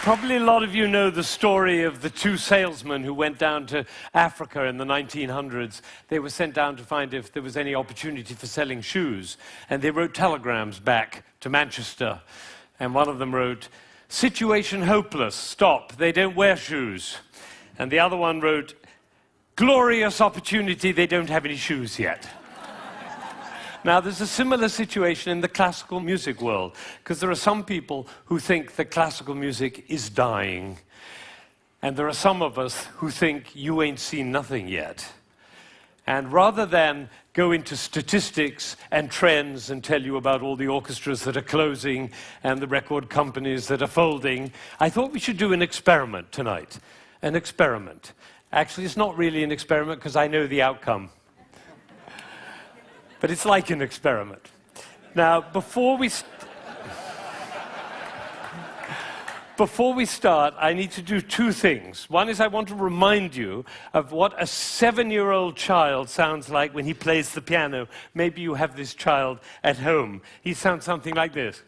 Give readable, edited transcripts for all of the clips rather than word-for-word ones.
Probably a lot of you know the story of the two salesmen who went down to Africa in the 1900s. They were sent down to find if there was any opportunity for selling shoes. And they wrote telegrams back to Manchester. And one of them wrote, "Situation hopeless, stop, they don't wear shoes." And the other one wrote, "Glorious opportunity, they don't have any shoes yet." Now, there's a similar situation in the classical music world, because there are some people who think that classical music is dying, and there are some of us who think you ain't seen nothing yet. And rather than go into statistics and trends and tell you about all the orchestras that are closing and the record companies that are folding, I thought we should do an experiment tonight. An experiment. Actually, it's not really an experiment because I know the outcome. But it's like an experiment. Now, before we start, I need to do two things. One is I want to remind you of what a 7-year-old child sounds like when he plays the piano. Maybe you have this child at home. He sounds something like this.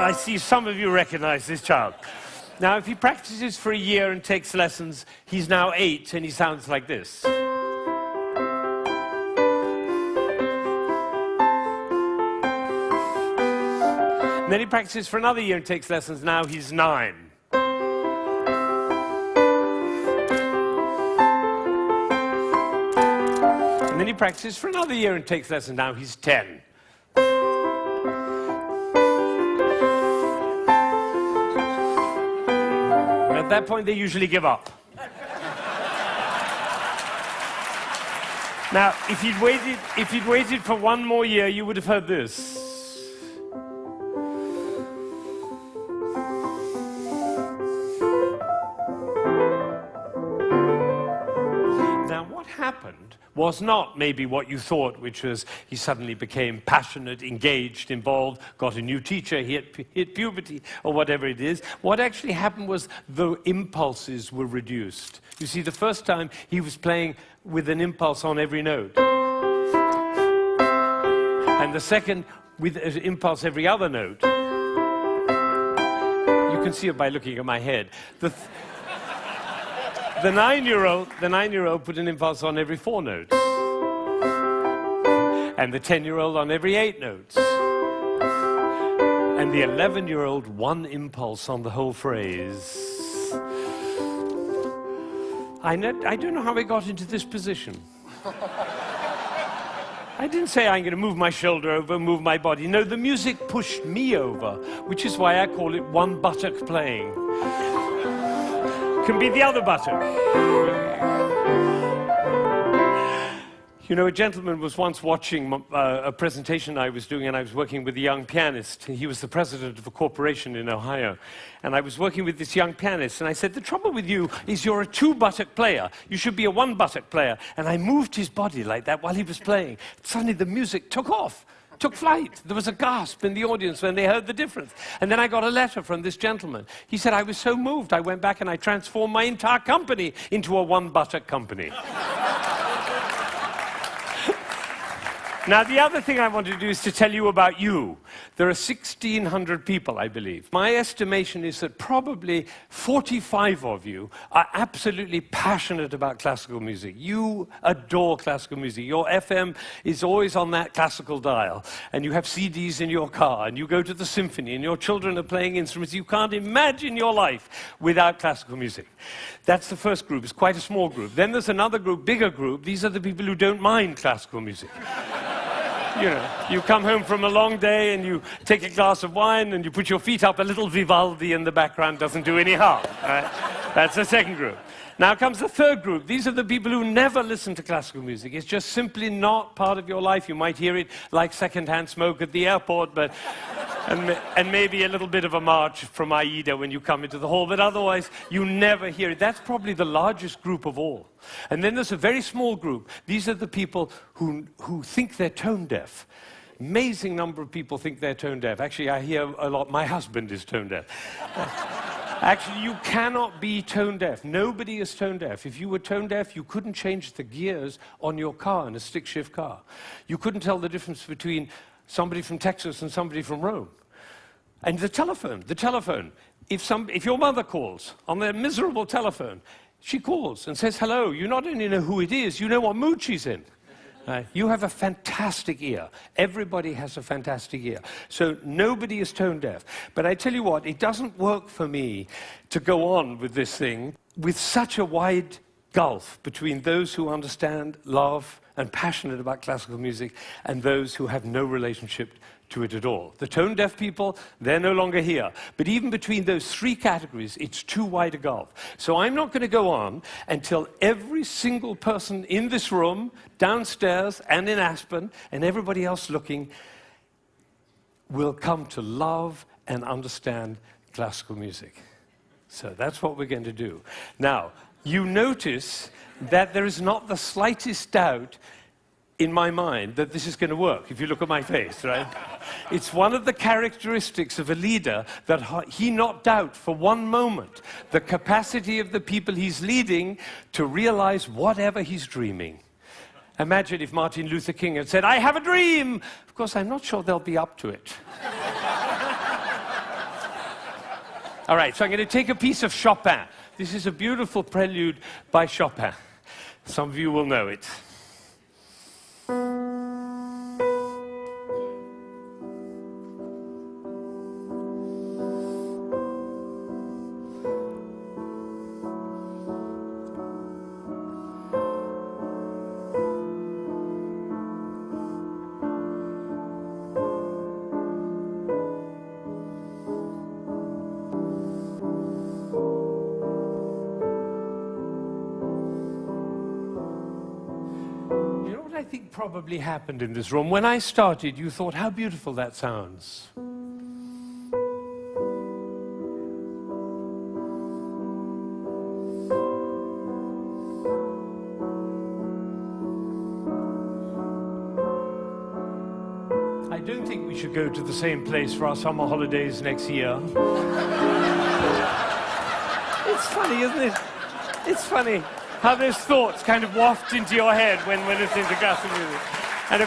I see some of you recognize this child. Now, if he practices for a year and takes lessons, he's now 8 and he sounds like this. And then he practices for another year and takes lessons, now he's 9. And then he practices for another year and takes lessons, now he's 10. At that point, they usually give up. Now, if you'd waited for one more year, you would have heard this. Now, what happened was not maybe what you thought, which was he suddenly became passionate, engaged, involved, got a new teacher, he hit puberty, or whatever it is. What actually happened was the impulses were reduced. You see, the first time he was playing with an impulse on every note. And the second, with an impulse every other note. You can see it by looking at my head. The 9-year-old put an impulse on every 4 notes. And the 10-year-old on every 8 notes. And the 11-year-old, one impulse on the whole phrase. I don't know how I got into this position. I didn't say I'm going to move my shoulder over, move my body. No, the music pushed me over, which is why I call it one buttock playing. Can be the other buttock. You know, a gentleman was once watching a presentation I was doing, and I was working with a young pianist. He was the president of a corporation in Ohio. And I was working with this young pianist, and I said, "The trouble with you is you're a 2-buttock player. You should be a 1-buttock player." And I moved his body like that while he was playing. Suddenly the music took off. Took flight. There was a gasp in the audience when they heard the difference. And then I got a letter from this gentleman. He said, "I was so moved, I went back and I transformed my entire company into a 1-buttock company." Now, the other thing I want to do is to tell you about you. There are 1,600 people, I believe. My estimation is that probably 45 of you are absolutely passionate about classical music. You adore classical music. Your FM is always on that classical dial, and you have CDs in your car, and you go to the symphony, and your children are playing instruments. You can't imagine your life without classical music. That's the first group. It's quite a small group. Then there's another group, bigger group. These are the people who don't mind classical music. You know, you come home from a long day and you take a glass of wine and you put your feet up, a little Vivaldi in the background doesn't do any harm. Right? That's the second group. Now comes the third group. These are the people who never listen to classical music. It's just simply not part of your life. You might hear it like secondhand smoke at the airport, but and maybe a little bit of a march from Aida when you come into the hall, but otherwise you never hear it. That's probably the largest group of all. And then there's a very small group. These are the people who think they're tone deaf. amazing number of people think they're tone deaf. Actually, I hear a lot, my husband is tone deaf. Actually, you cannot be tone deaf. Nobody is tone deaf. If you were tone deaf, you couldn't change the gears on your car in a stick-shift car. You couldn't tell the difference between somebody from Texas and somebody from Rome. And the telephone. If your mother calls on their miserable telephone, she calls and says hello. You not only know who it is, you know what mood she's in. You have a fantastic ear. Everybody has a fantastic ear. So nobody is tone deaf. But I tell you what, it doesn't work for me to go on with this thing with such a wide gulf between those who understand, love, and passionate about classical music and those who have no relationship to it at all. The tone deaf people, they're no longer here. But even between those three categories, it's too wide a gulf. So I'm not going to go on until every single person in this room, downstairs and in Aspen, and everybody else looking, will come to love and understand classical music. So that's what we're going to do. Now, you notice that there is not the slightest doubt in my mind that this is going to work, if you look at my face, right? It's one of the characteristics of a leader that he not doubt for one moment the capacity of the people he's leading to realize whatever he's dreaming. Imagine if Martin Luther King had said, "I have a dream!" Of course, I'm not sure they'll be up to it. All right, so I'm going to take a piece of Chopin. This is a beautiful prelude by Chopin. Some of you will know it. I think probably happened in this room. When I started, you thought, how beautiful that sounds. I don't think we should go to the same place for our summer holidays next year. It's funny, isn't it? It's funny how those thoughts kind of waft into your head when listening to classical music. And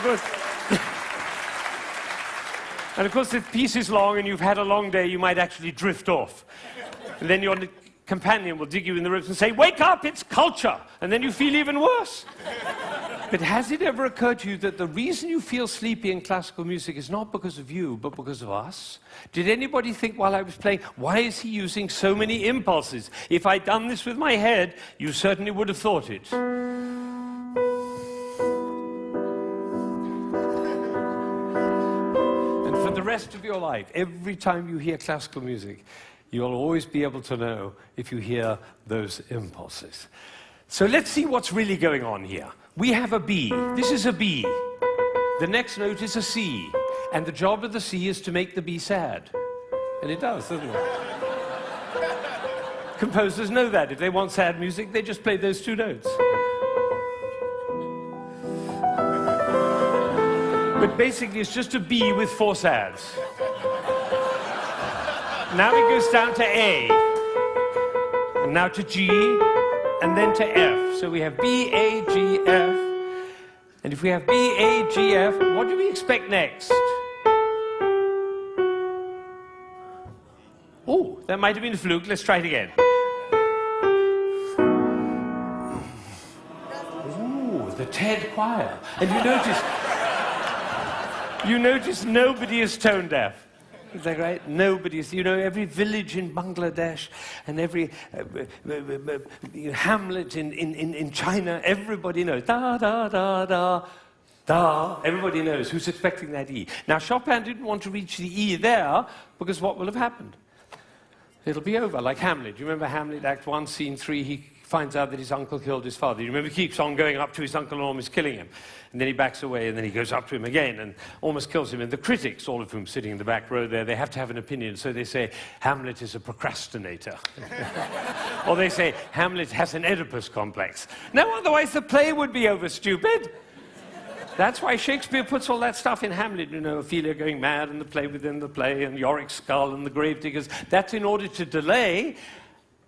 of course, if the piece is long and you've had a long day, you might actually drift off. And then your companion will dig you in the ribs and say, "Wake up, it's culture!" And then you feel even worse. But has it ever occurred to you that the reason you feel sleepy in classical music is not because of you, but because of us? Did anybody think while I was playing, why is he using so many impulses? If I'd done this with my head, you certainly would have thought it. And for the rest of your life, every time you hear classical music, you'll always be able to know if you hear those impulses. So let's see what's really going on here. We have a B. This is a B. The next note is a C. And the job of the C is to make the B sad. And it does, doesn't it? Composers know that. If they want sad music, they just play those two notes. But basically, it's just a B with four sads. Now it goes down to A. And now to G. And then to F. So we have B, A, G, F. And if we have B, A, G, F, what do we expect next? Oh, that might have been a fluke. Let's try it again. Ooh, the TED choir. And you notice nobody is tone deaf. Is that right? Nobody's, every village in Bangladesh and every hamlet in China, everybody knows. Da, da, da, da, da. Everybody knows who's expecting that E. Now, Chopin didn't want to reach the E there because what will have happened? It'll be over, like Hamlet. You remember Hamlet, Act 1, Scene 3, he finds out that his uncle killed his father. You remember he keeps on going up to his uncle and almost killing him. And then he backs away, and then he goes up to him again and almost kills him. And the critics, all of whom sitting in the back row there, they have to have an opinion. So they say, Hamlet is a procrastinator. Or they say, Hamlet has an Oedipus complex. No, otherwise the play would be over, stupid. That's why Shakespeare puts all that stuff in Hamlet, you know, Ophelia going mad and the play within the play and Yorick's skull and the gravediggers. That's in order to delay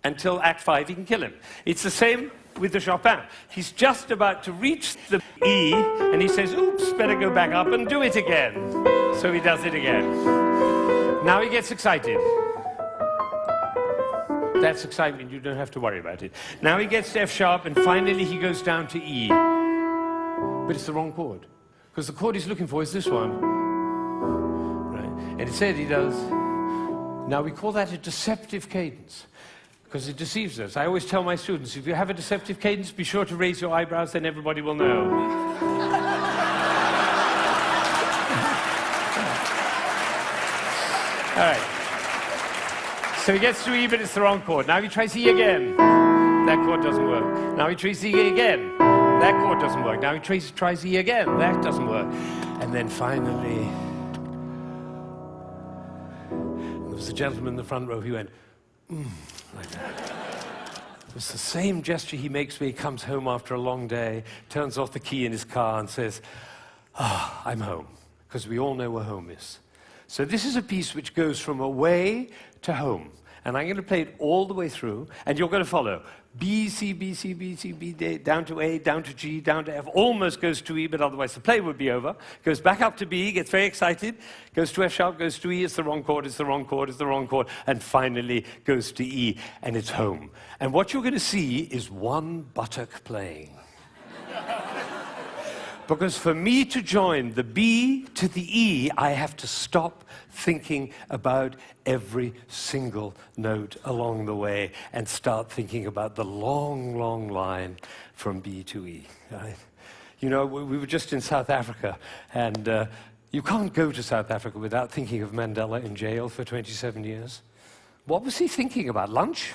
until Act 5 he can kill him. It's the same with the Chopin. He's just about to reach the E and he says, oops, better go back up and do it again. So he does it again. Now he gets excited. That's excitement, you don't have to worry about it. Now he gets to F sharp and finally he goes down to E. But it's the wrong chord. Because the chord he's looking for is this one. Right? And instead he does. Now we call that a deceptive cadence. Because it deceives us. I always tell my students, if you have a deceptive cadence, be sure to raise your eyebrows, then everybody will know. All right. So he gets to E, but it's the wrong chord. Now he tries E again. That chord doesn't work. Now he tries E again. That chord doesn't work. Now he tries E again. That doesn't work. And then finally, there was a gentleman in the front row, he went, like that. It was the same gesture he makes when he comes home after a long day, turns off the key in his car and says, I'm home. Because we all know where home is. So this is a piece which goes from away to home. And I'm going to play it all the way through, and you're going to follow. B, C, B, C, B, C, B, D, down to A, down to G, down to F, almost goes to E, but otherwise the play would be over. Goes back up to B, gets very excited, goes to F sharp, goes to E, it's the wrong chord, it's the wrong chord, it's the wrong chord, and finally goes to E, and it's home. And what you're going to see is one buttock playing. Because for me to join the B to the E, I have to stop thinking about every single note along the way and start thinking about the long, long line from B to E. Right? You know, we were just in South Africa, and you can't go to South Africa without thinking of Mandela in jail for 27 years. What was he thinking about? Lunch?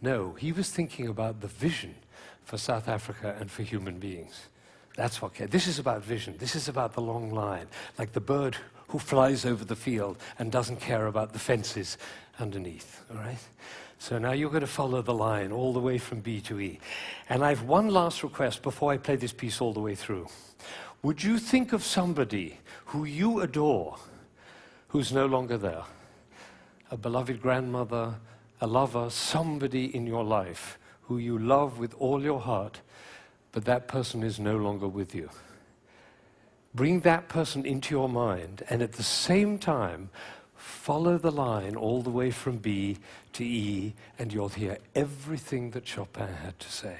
No, he was thinking about the vision for South Africa and for human beings. That's what. This is about vision. This is about the long line, like the bird who flies over the field and doesn't care about the fences underneath. All right. So now you're going to follow the line all the way from B to E. And I have one last request before I play this piece all the way through. Would you think of somebody who you adore, who's no longer there? A beloved grandmother, a lover, somebody in your life who you love with all your heart, but that person is no longer with you. Bring that person into your mind, and at the same time, follow the line all the way from B to E, and you'll hear everything that Chopin had to say.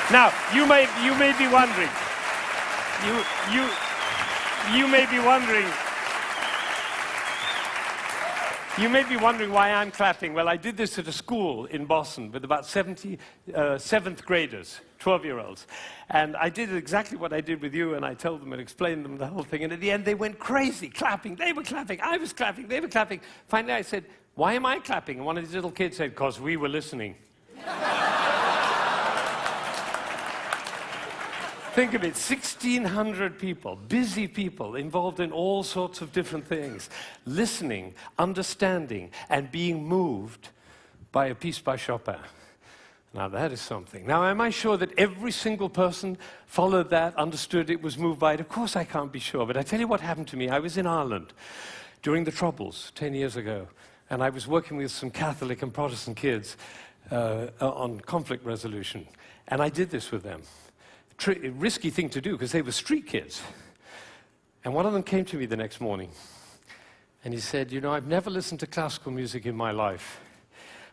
Now, you may be wondering, you may be wondering, why I'm clapping. Well, I did this at a school in Boston with about 70 seventh graders, 12-year-olds. And I did exactly what I did with you, and I told them and explained them the whole thing. And at the end, they went crazy, clapping. They were clapping, I was clapping, they were clapping. Finally, I said, why am I clapping? And one of these little kids said, because we were listening. Think of it, 1,600 people, busy people, involved in all sorts of different things, listening, understanding, and being moved by a piece by Chopin. Now that is something. Now, am I sure that every single person followed that, understood it, was moved by it? Of course I can't be sure, but I tell you what happened to me. I was in Ireland during the Troubles 10 years ago, and I was working with some Catholic and Protestant kids on conflict resolution, and I did this with them. Risky thing to do, because they were street kids. And one of them came to me the next morning, and he said, you know, I've never listened to classical music in my life,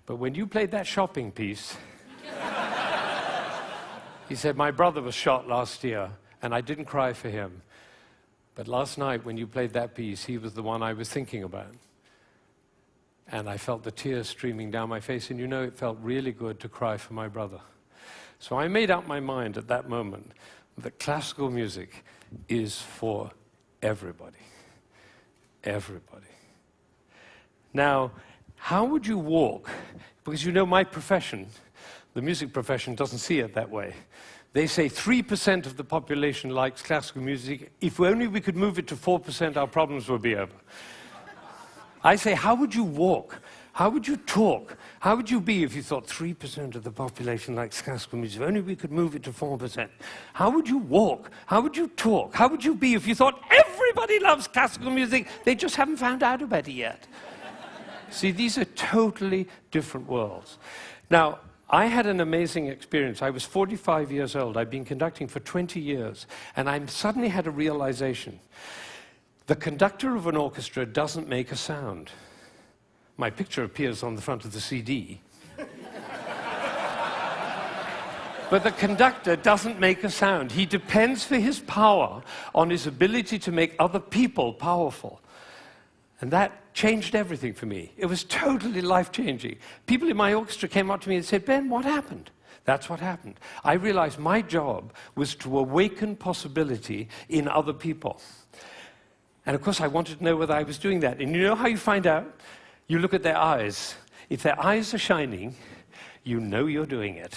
but when you played that shopping piece, he said, my brother was shot last year, and I didn't cry for him. But last night, when you played that piece, he was the one I was thinking about. And I felt the tears streaming down my face, and you know, it felt really good to cry for my brother. So I made up my mind at that moment that classical music is for everybody. Everybody. Now, how would you walk? Because you know my profession, the music profession, doesn't see it that way. They say 3% of the population likes classical music. If only we could move it to 4%, our problems would be over. I say, how would you walk? How would you talk? How would you be if you thought 3% of the population likes classical music? If only we could move it to 4%. How would you walk? How would you talk? How would you be if you thought everybody loves classical music? They just haven't found out about it yet. See, these are totally different worlds. Now, I had an amazing experience. I was 45 years old. I'd been conducting for 20 years, and I suddenly had a realization. The conductor of an orchestra doesn't make a sound. My picture appears on the front of the CD. But the conductor doesn't make a sound. He depends for his power on his ability to make other people powerful. And that changed everything for me. It was totally life-changing. People in my orchestra came up to me and said, Ben, what happened? That's what happened. I realized my job was to awaken possibility in other people. And of course, I wanted to know whether I was doing that. And you know how you find out? You look at their eyes. If their eyes are shining, you know you're doing it.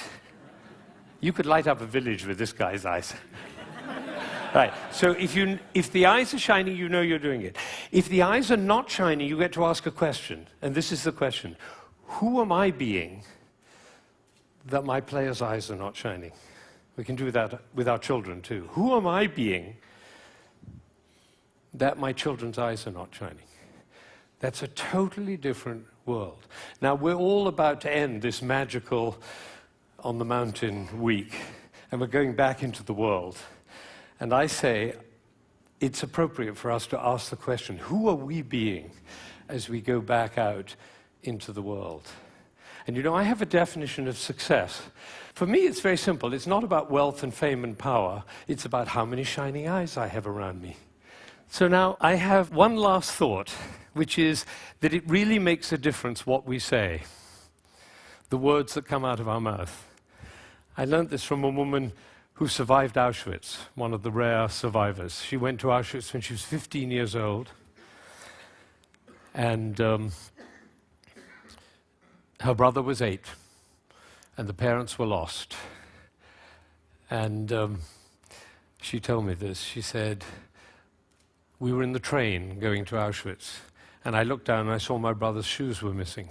You could light up a village with this guy's eyes. Right, so if the eyes are shining, you know you're doing it. If the eyes are not shining, you get to ask a question. And this is the question. Who am I being that my player's eyes are not shining? We can do that with our children too. Who am I being that my children's eyes are not shining? That's a totally different world. Now, we're all about to end this magical on the mountain week, and we're going back into the world. And I say it's appropriate for us to ask the question, who are we being as we go back out into the world? And you know, I have a definition of success. For me, it's very simple. It's not about wealth and fame and power. It's about how many shining eyes I have around me. So now I have one last thought, which is that it really makes a difference what we say, the words that come out of our mouth. I learned this from a woman who survived Auschwitz, one of the rare survivors. She went to Auschwitz when she was 15 years old, and her brother was 8, and the parents were lost. And she told me this. She said, we were in the train going to Auschwitz, and I looked down and I saw my brother's shoes were missing.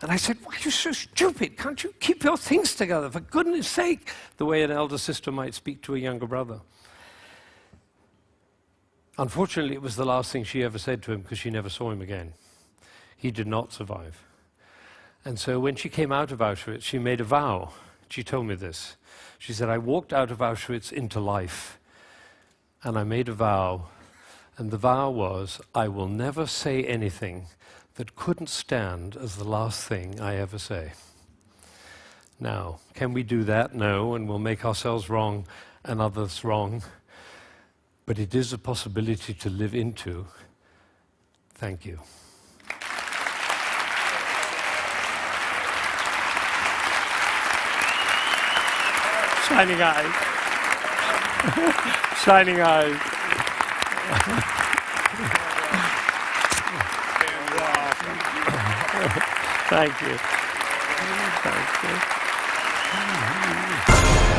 And I said, why are you so stupid? Can't you keep your things together, for goodness sake? The way an elder sister might speak to a younger brother. Unfortunately, it was the last thing she ever said to him, because she never saw him again. He did not survive. And so when she came out of Auschwitz, she made a vow. She told me this. She said, I walked out of Auschwitz into life, and I made a vow, and the vow was, I will never say anything that couldn't stand as the last thing I ever say. Now, can we do that? No, and we'll make ourselves wrong and others wrong. But it is a possibility to live into. Thank you. Shining eyes. Shining eyes. Thank you. Thank you.